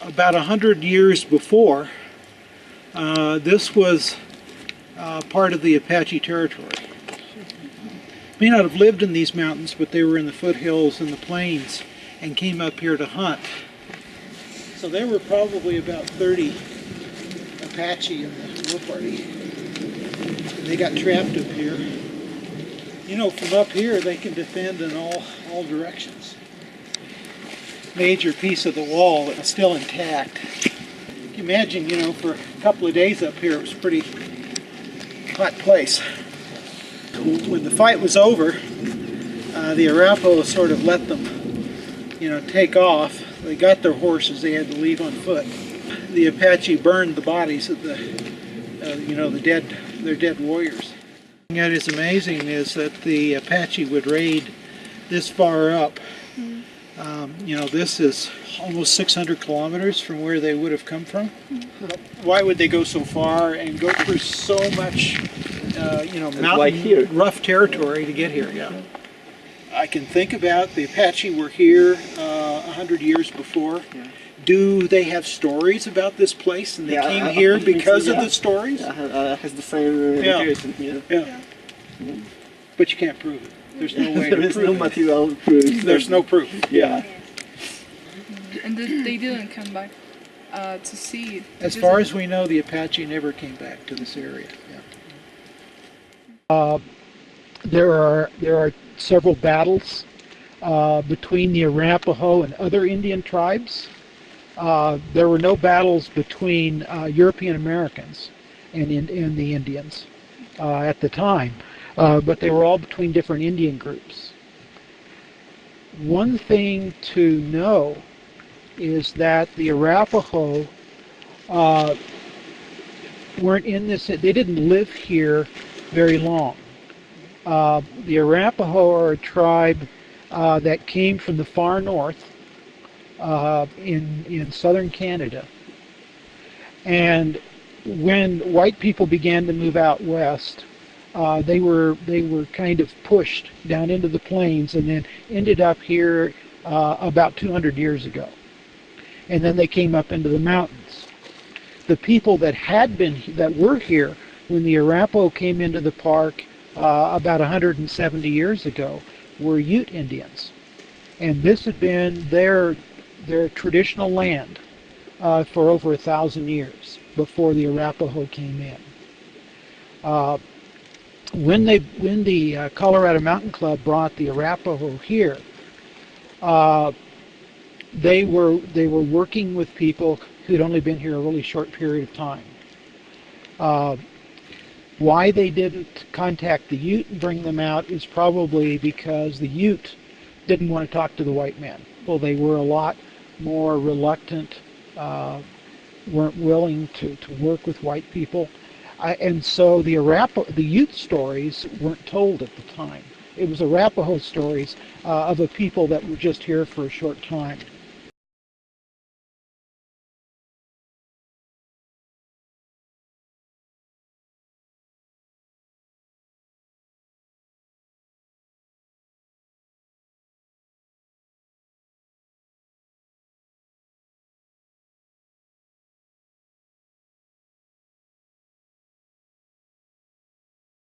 about 100 years before, this was part of the Apache territory. May not have lived in these mountains, but they were in the foothills and the plains and came up here to hunt. So there were probably about 30 Apache in the war party. They got trapped up here. You know, from up here they can defend in all directions. Major piece of the wall that was still intact. Imagine, you know, for a couple of days up here it was a pretty hot place. When the fight was over, the Arapaho sort of let them, you know, take off. They got their horses, they had to leave on foot. The Apache burned the bodies of the, you know, their dead warriors. What is amazing is that the Apache would raid this far up. You know, this is almost 600 kilometers from where they would have come from. Why would they go so far and go through so much, you know, mountain, rough territory to get here? Yeah. I can think about the Apache were here 100 years before. Yeah. Do they have stories about this place and they came here because of the stories? Yeah, has the same yeah. But you can't prove it. There's no way to prove it. There is no material proof. There's no proof. Yeah. And they didn't come back to see it. As far as we know, the Apache never came back to this area. Yeah. There are several battles between the Arapaho and other Indian tribes. There were no battles between European Americans and the Indians at the time, but they were all between different Indian groups. One thing to know is that the Arapaho weren't in this, they didn't live here very long. The Arapaho are a tribe that came from the far north in southern Canada. And when white people began to move out west, they were kind of pushed down into the plains and then ended up here about 200 years ago. And then they came up into the mountains. The people that were here when the Arapaho came into the park about 170 years ago were Ute Indians. And this had been their traditional land for over 1,000 years before the Arapaho came in. When the Colorado Mountain Club brought the Arapaho here, they were working with people who'd only been here a really short period of time. Why they didn't contact the Ute and bring them out is probably because the Ute didn't want to talk to the white man. Well, they were a lot more reluctant, weren't willing to work with white people. And so the Ute stories weren't told at the time. It was Arapaho stories of a people that were just here for a short time.